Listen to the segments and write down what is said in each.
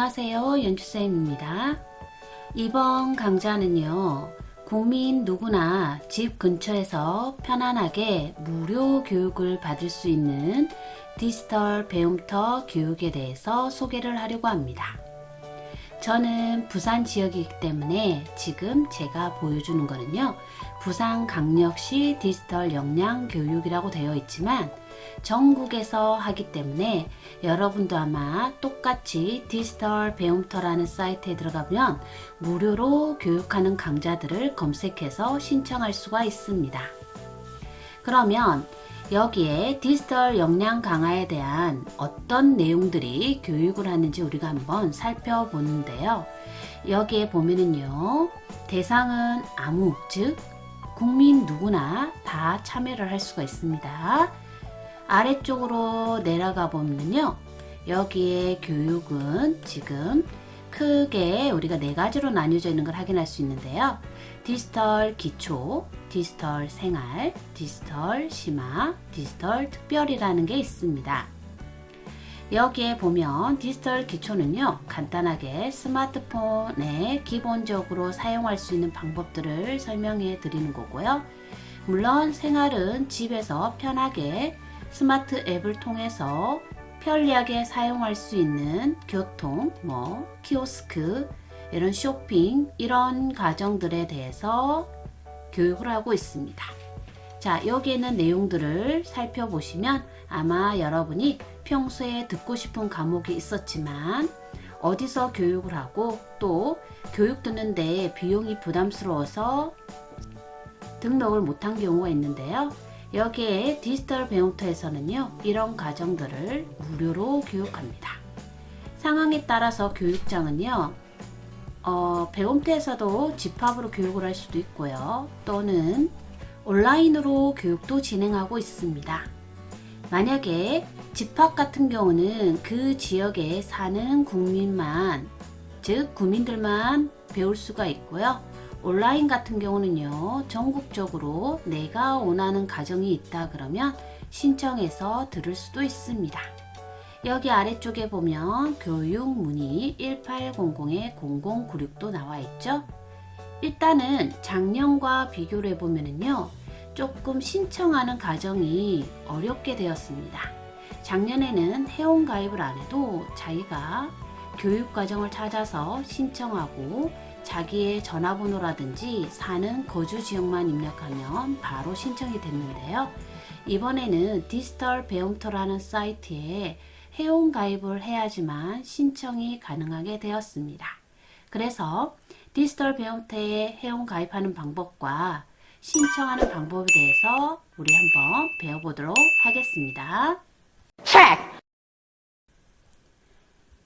안녕하세요. 연주쌤입니다. 이번 강좌는요, 국민 누구나 집 근처에서 편안하게 무료 교육을 받을 수 있는 디지털 배움터 교육에 대해서 소개를 하려고 합니다. 저는 부산 지역이기 때문에 지금 제가 보여주는 거는요, 부산광역시 디지털 역량 교육이라고 되어 있지만 전국에서 하기 때문에 여러분도 아마 똑같이 디지털 배움터라는 사이트에 들어가면 무료로 교육하는 강좌들을 검색해서 신청할 수가 있습니다. 그러면 여기에 디지털 역량 강화에 대한 어떤 내용들이 교육을 하는지 우리가 한번 살펴보는데요. 여기에 보면은요, 대상은 아무, 즉 국민 누구나 다 참여를 할 수가 있습니다. 아래쪽으로 내려가 보면요, 여기에 교육은 지금 크게 우리가 네 가지로 나뉘어져 있는 걸 확인할 수 있는데요. 디지털 기초, 디지털 생활, 디지털 심화, 디지털 특별이라는 게 있습니다. 여기에 보면 디지털 기초는요, 간단하게 스마트폰에 기본적으로 사용할 수 있는 방법들을 설명해 드리는 거고요. 물론 생활은 집에서 편하게 스마트 앱을 통해서 편리하게 사용할 수 있는 교통, 키오스크, 이런 쇼핑, 이런 과정들에 대해서 교육을 하고 있습니다. 자, 여기에 있는 내용들을 살펴보시면 아마 여러분이 평소에 듣고 싶은 과목이 있었지만 어디서 교육을 하고 또 교육 듣는데 비용이 부담스러워서 등록을 못한 경우가 있는데요. 여기에 디지털 배움터에서는요, 이런 과정들을 무료로 교육합니다. 상황에 따라서 교육장은요, 배움터에서도 집합으로 교육을 할 수도 있고요, 또는 온라인으로 교육도 진행하고 있습니다. 만약에 집합 같은 경우는 그 지역에 사는 국민만, 즉 국민들만 배울 수가 있고요. 온라인 같은 경우는요, 전국적으로 내가 원하는 과정이 있다 그러면 신청해서 들을 수도 있습니다. 여기 아래쪽에 보면 교육 문의 1800-0096도 나와 있죠. 일단은 작년과 비교를 해보면요, 조금 신청하는 과정이 어렵게 되었습니다. 작년에는 회원가입을 안 해도 자기가 교육과정을 찾아서 신청하고 자기의 전화번호라든지 사는 거주 지역만 입력하면 바로 신청이 됐는데요. 이번에는 디지털 배움터라는 사이트에 회원가입을 해야지만 신청이 가능하게 되었습니다. 그래서 디지털 배움터에 회원가입하는 방법과 신청하는 방법에 대해서 우리 한번 배워보도록 하겠습니다.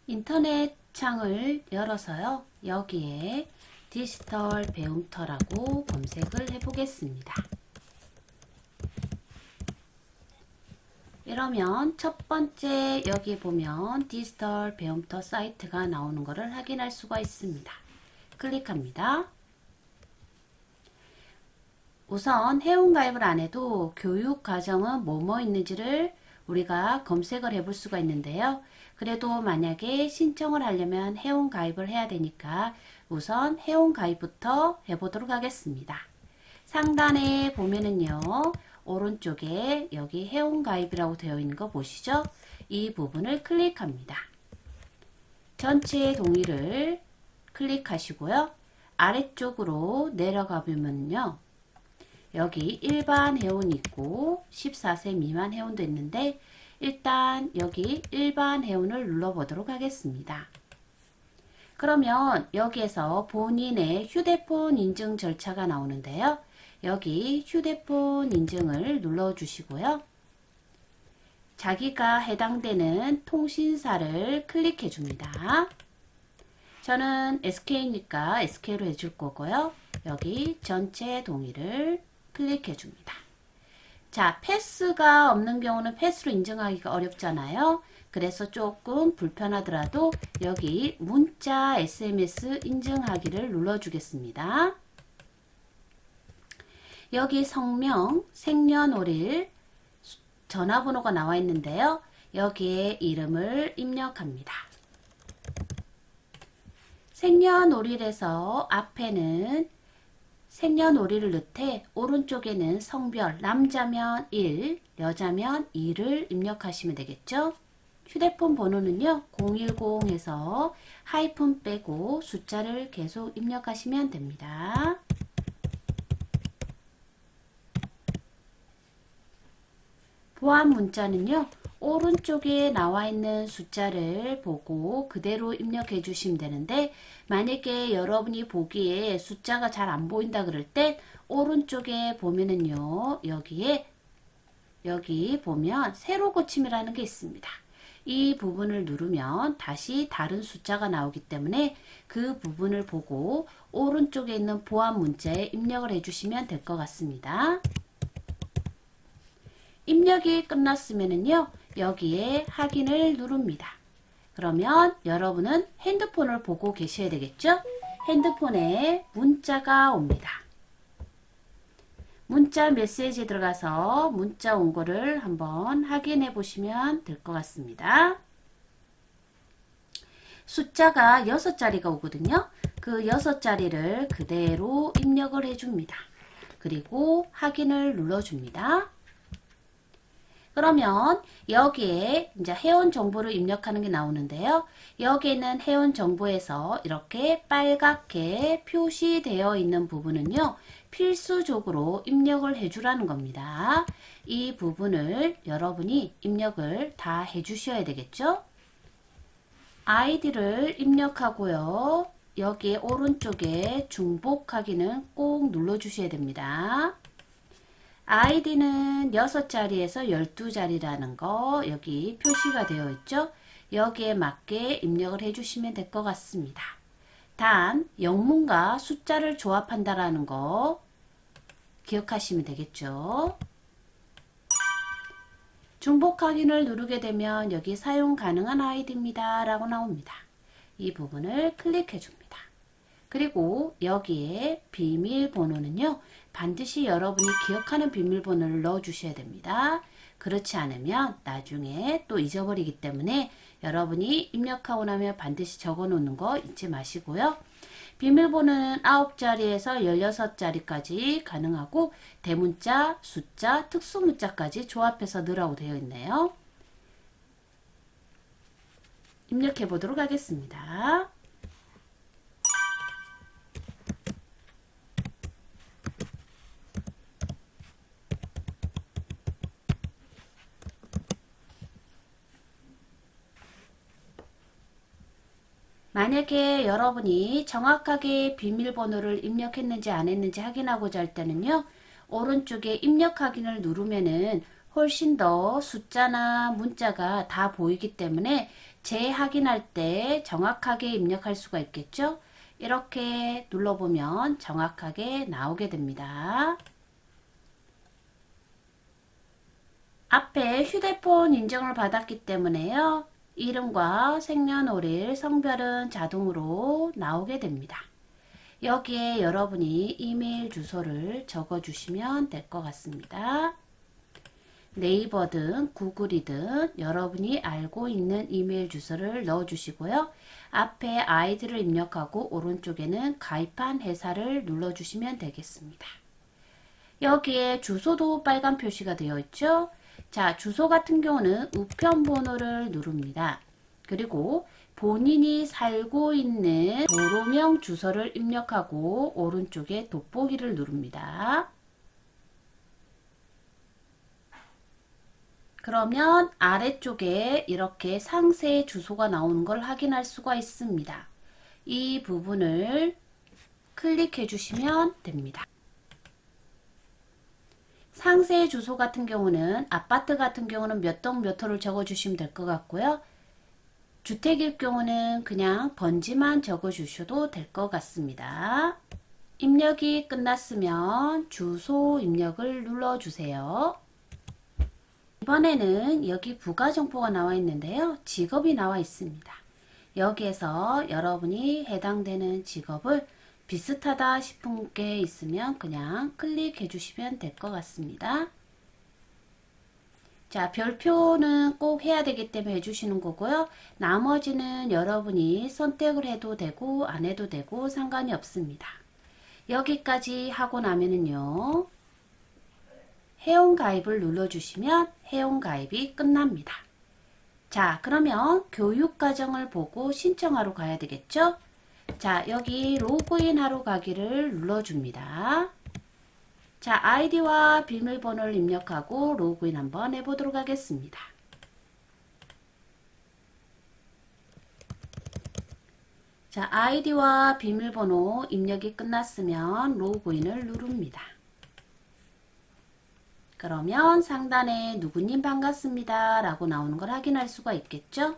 인터넷 창을 열어서요, 여기에 디지털 배움터라고 검색을 해보겠습니다. 이러면 첫 번째 여기 보면 디지털 배움터 사이트가 나오는 것을 확인할 수가 있습니다. 클릭합니다. 우선 회원가입을 안 해도 교육 과정은 뭐뭐 있는지를 우리가 검색을 해볼 수가 있는데요. 그래도 만약에 신청을 하려면 회원가입을 해야 되니까 우선 회원가입부터 해보도록 하겠습니다. 상단에 보면은요, 오른쪽에 여기 회원가입이라고 되어 있는 거 보시죠? 이 부분을 클릭합니다. 전체 동의를 클릭하시고요. 아래쪽으로 내려가 보면요, 여기 일반 회원이 있고 14세 미만 회원도 있는데 일단 여기 일반 회원을 눌러보도록 하겠습니다. 그러면 여기에서 본인의 휴대폰 인증 절차가 나오는데요. 여기 휴대폰 인증을 눌러주시고요. 자기가 해당되는 통신사를 클릭해 줍니다. 저는 SK니까 SK로 해줄 거고요. 여기 전체 동의를 클릭해 줍니다. 자, 패스가 없는 경우는 패스로 인증하기가 어렵잖아요. 그래서 조금 불편하더라도 여기 문자 SMS 인증하기를 눌러주겠습니다. 여기 성명, 생년월일, 전화번호가 나와 있는데요. 여기에 이름을 입력합니다. 생년월일에서 앞에는 생년월일을 넣되 오른쪽에는 성별 남자면 1, 여자면 2를 입력하시면 되겠죠. 휴대폰 번호는요 010에서 하이픈 빼고 숫자를 계속 입력하시면 됩니다. 보안 문자는요 오른쪽에 나와 있는 숫자를 보고 그대로 입력해 주시면 되는데, 만약에 여러분이 보기에 숫자가 잘 안 보인다 그럴 땐 오른쪽에 보면은요 여기 보면 세로 고침이라는 게 있습니다. 이 부분을 누르면 다시 다른 숫자가 나오기 때문에 그 부분을 보고 오른쪽에 있는 보안 문자에 입력을 해주시면 될 것 같습니다. 입력이 끝났으면은요 여기에 확인을 누릅니다. 그러면 여러분은 핸드폰을 보고 계셔야 되겠죠? 핸드폰에 문자가 옵니다. 문자 메시지에 들어가서 문자 온 거를 한번 확인해 보시면 될 것 같습니다. 숫자가 6자리가 오거든요. 그 6자리를 그대로 입력을 해줍니다. 그리고 확인을 눌러줍니다. 그러면 여기에 이제 회원 정보를 입력하는 게 나오는데요. 여기에는 회원 정보에서 이렇게 빨갛게 표시되어 있는 부분은요. 필수적으로 입력을 해주라는 겁니다. 이 부분을 여러분이 입력을 다 해주셔야 되겠죠. 아이디를 입력하고요. 여기 오른쪽에 중복하기는 꼭 눌러주셔야 됩니다. 아이디는 6자리에서 12자리라는 거 여기 표시가 되어 있죠. 여기에 맞게 입력을 해주시면 될 것 같습니다. 단 영문과 숫자를 조합한다라는 거 기억하시면 되겠죠. 중복 확인을 누르게 되면 여기 사용 가능한 아이디입니다 라고 나옵니다. 이 부분을 클릭해 줍니다. 그리고 여기에 비밀번호는요 반드시 여러분이 기억하는 비밀번호를 넣어 주셔야 됩니다. 그렇지 않으면 나중에 또 잊어버리기 때문에 여러분이 입력하고 나면 반드시 적어 놓는 거 잊지 마시고요. 비밀번호는 9자리에서 16자리까지 가능하고 대문자, 숫자, 특수문자까지 조합해서 넣으라고 되어 있네요. 입력해 보도록 하겠습니다. 만약에 여러분이 정확하게 비밀번호를 입력했는지 안 했는지 확인하고자 할 때는요. 오른쪽에 입력 확인을 누르면은 훨씬 더 숫자나 문자가 다 보이기 때문에 재확인할 때 정확하게 입력할 수가 있겠죠. 이렇게 눌러보면 정확하게 나오게 됩니다. 앞에 휴대폰 인증을 받았기 때문에요. 이름과 생년월일, 성별은 자동으로 나오게 됩니다. 여기에 여러분이 이메일 주소를 적어주시면 될 것 같습니다. 네이버든 구글이든 여러분이 알고 있는 이메일 주소를 넣어주시고요. 앞에 아이디를 입력하고 오른쪽에는 가입한 회사를 눌러주시면 되겠습니다. 여기에 주소도 빨간 표시가 되어 있죠. 자, 주소 같은 경우는 우편번호를 누릅니다. 그리고 본인이 살고 있는 도로명 주소를 입력하고 오른쪽에 돋보기를 누릅니다. 그러면 아래쪽에 이렇게 상세 주소가 나오는 걸 확인할 수가 있습니다. 이 부분을 클릭해 주시면 됩니다. 상세 주소 같은 경우는 아파트 같은 경우는 몇 동 몇 호를 적어 주시면 될 것 같고요. 주택일 경우는 그냥 번지만 적어 주셔도 될 것 같습니다. 입력이 끝났으면 주소 입력을 눌러 주세요. 이번에는 여기 부가 정보가 나와 있는데요. 직업이 나와 있습니다. 여기에서 여러분이 해당되는 직업을 비슷하다 싶은 게 있으면 그냥 클릭해 주시면 될 것 같습니다. 자, 별표는 꼭 해야 되기 때문에 해주시는 거고요. 나머지는 여러분이 선택을 해도 되고 안 해도 되고 상관이 없습니다. 여기까지 하고 나면은요. 회원가입을 눌러주시면 회원가입이 끝납니다. 자, 그러면 교육과정을 보고 신청하러 가야 되겠죠? 자, 여기 로그인 하러 가기를 눌러줍니다. 자, 아이디와 비밀번호를 입력하고 로그인 한번 해보도록 하겠습니다. 자, 아이디와 비밀번호 입력이 끝났으면 로그인을 누릅니다. 그러면 상단에 누구님 반갑습니다 라고 나오는 걸 확인할 수가 있겠죠?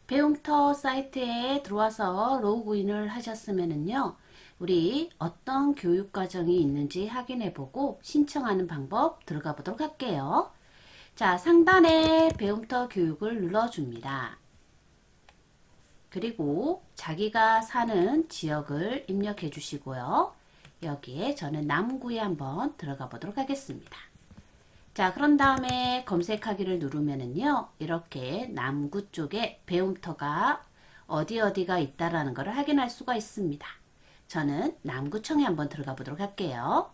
배움터 사이트에 들어와서 로그인을 하셨으면은요, 우리 어떤 교육과정이 있는지 확인해보고 신청하는 방법 들어가 보도록 할게요. 자, 상단에 배움터 교육을 눌러줍니다. 그리고 자기가 사는 지역을 입력해 주시고요. 여기에 저는 남구에 한번 들어가 보도록 하겠습니다. 자, 그런 다음에 검색하기를 누르면은요, 이렇게 남구 쪽에 배움터가 어디가 있다라는 것을 확인할 수가 있습니다. 저는 남구청에 한번 들어가 보도록 할게요.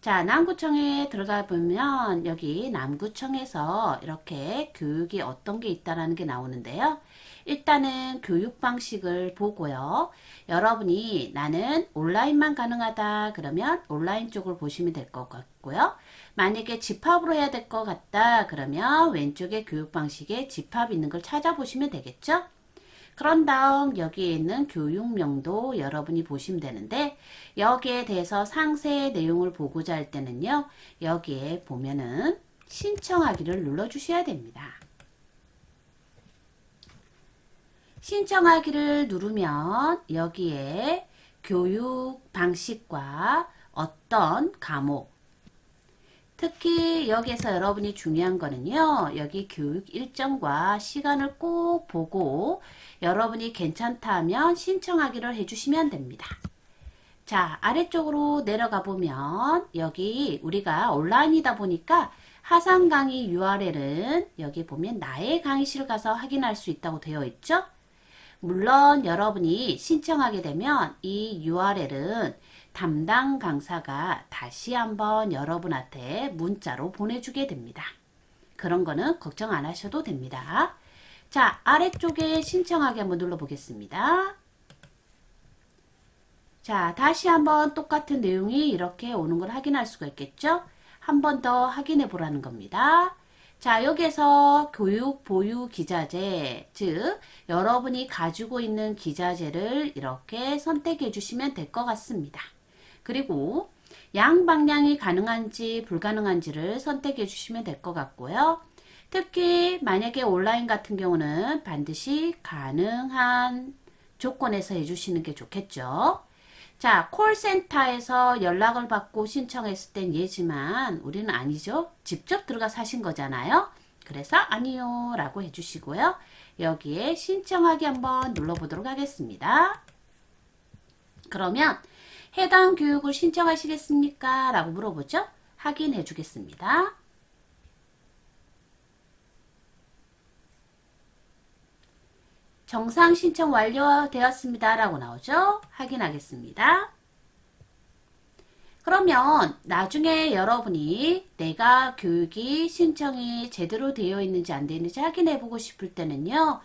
자, 남구청에 들어가 보면 여기 남구청에서 이렇게 교육이 어떤 게 있다라는 게 나오는데요. 일단은 교육 방식을 보고요. 여러분이 나는 온라인만 가능하다 그러면 온라인 쪽을 보시면 될 것 같고요. 만약에 집합으로 해야 될 것 같다 그러면 왼쪽에 교육 방식에 집합 있는 걸 찾아보시면 되겠죠. 그런 다음 여기에 있는 교육명도 여러분이 보시면 되는데 여기에 대해서 상세 내용을 보고자 할 때는요. 여기에 보면은 신청하기를 눌러주셔야 됩니다. 신청하기를 누르면 여기에 교육 방식과 어떤 과목 특히 여기에서 여러분이 중요한 거는요. 여기 교육 일정과 시간을 꼭 보고 여러분이 괜찮다 하면 신청하기를 해주시면 됩니다. 자, 아래쪽으로 내려가 보면 여기 우리가 온라인이다 보니까 하상 강의 URL은 여기 보면 나의 강의실 가서 확인할 수 있다고 되어 있죠. 물론 여러분이 신청하게 되면 이 URL은 담당 강사가 다시 한번 여러분한테 문자로 보내주게 됩니다. 그런 거는 걱정 안 하셔도 됩니다. 자, 아래쪽에 신청하기 한번 눌러보겠습니다. 자, 다시 한번 똑같은 내용이 이렇게 오는 걸 확인할 수가 있겠죠? 한 번 더 확인해 보라는 겁니다. 자, 여기에서 교육 보유 기자재, 즉 여러분이 가지고 있는 기자재를 이렇게 선택해 주시면 될 것 같습니다. 그리고 양방향이 가능한지 불가능한지를 선택해 주시면 될 것 같고요. 특히 만약에 온라인 같은 경우는 반드시 가능한 조건에서 해주시는 게 좋겠죠. 자, 콜센터에서 연락을 받고 신청했을 땐 예지만 우리는 아니죠. 직접 들어가서 하신 거잖아요. 그래서 아니요 라고 해주시고요. 여기에 신청하기 한번 눌러보도록 하겠습니다. 그러면 해당 교육을 신청하시겠습니까? 라고 물어보죠. 확인해 주겠습니다. 정상 신청 완료되었습니다. 라고 나오죠. 확인하겠습니다. 그러면 나중에 여러분이 내가 교육이 신청이 제대로 되어 있는지 안 되어 있는지 확인해 보고 싶을 때는요.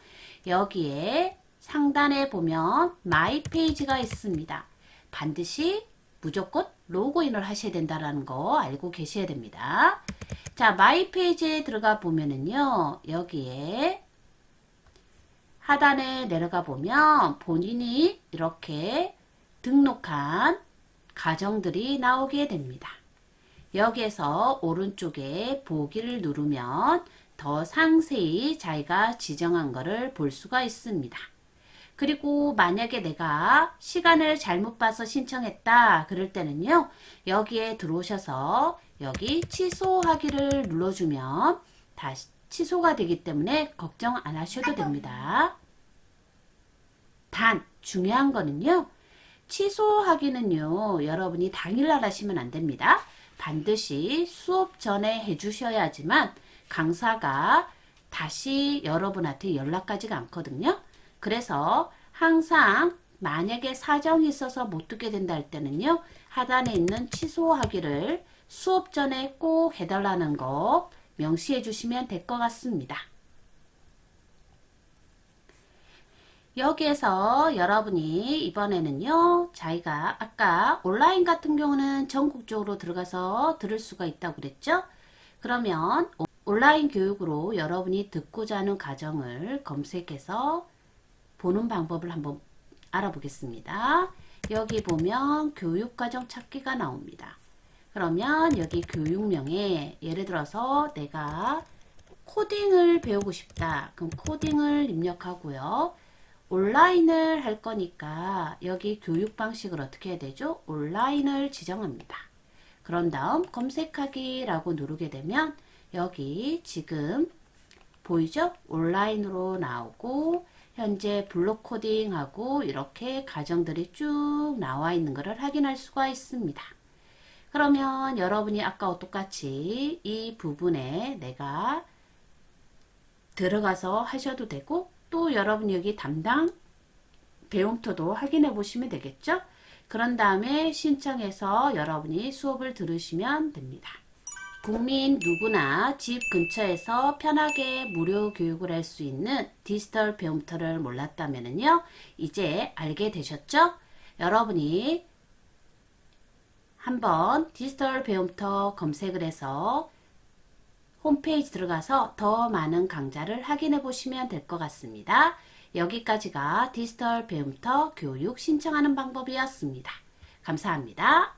여기에 상단에 보면 마이 페이지가 있습니다. 반드시 무조건 로그인을 하셔야 된다는 거 알고 계셔야 됩니다. 자, 마이 페이지에 들어가 보면은요. 여기에 하단에 내려가 보면 본인이 이렇게 등록한 가정들이 나오게 됩니다. 여기에서 오른쪽에 보기를 누르면 더 상세히 자기가 지정한 것을 볼 수가 있습니다. 그리고 만약에 내가 시간을 잘못 봐서 신청했다 그럴 때는요. 여기에 들어오셔서 여기 취소하기를 눌러주면 다시 취소가 되기 때문에 걱정 안 하셔도 됩니다. 단 중요한 거는요. 취소하기는요. 여러분이 당일날 하시면 안 됩니다. 반드시 수업 전에 해주셔야지만 강사가 다시 여러분한테 연락하지가 않거든요. 그래서 항상 만약에 사정이 있어서 못 듣게 된다 할 때는요. 하단에 있는 취소하기를 수업 전에 꼭 해달라는 거 명시해 주시면 될 것 같습니다. 여기에서 여러분이 이번에는요. 자기가 아까 온라인 같은 경우는 전국적으로 들어가서 들을 수가 있다고 그랬죠. 그러면 온라인 교육으로 여러분이 듣고자 하는 과정을 검색해서 보는 방법을 한번 알아보겠습니다. 여기 보면 교육과정 찾기가 나옵니다. 그러면 여기 교육명에 예를 들어서 내가 코딩을 배우고 싶다. 그럼 코딩을 입력하고요. 온라인을 할 거니까 여기 교육 방식을 어떻게 해야 되죠? 온라인을 지정합니다. 그런 다음 검색하기라고 누르게 되면 여기 지금 보이죠? 온라인으로 나오고 현재 블록 코딩하고 이렇게 과정들이 쭉 나와 있는 것을 확인할 수가 있습니다. 그러면 여러분이 아까와 똑같이 이 부분에 내가 들어가서 하셔도 되고 또 여러분 여기 담당 배움터도 확인해 보시면 되겠죠? 그런 다음에 신청해서 여러분이 수업을 들으시면 됩니다. 국민 누구나 집 근처에서 편하게 무료 교육을 할 수 있는 디지털 배움터를 몰랐다면요. 이제 알게 되셨죠? 여러분이 한번 디지털 배움터 검색을 해서 홈페이지 들어가서 더 많은 강좌를 확인해 보시면 될 것 같습니다. 여기까지가 디지털 배움터 교육 신청하는 방법이었습니다. 감사합니다.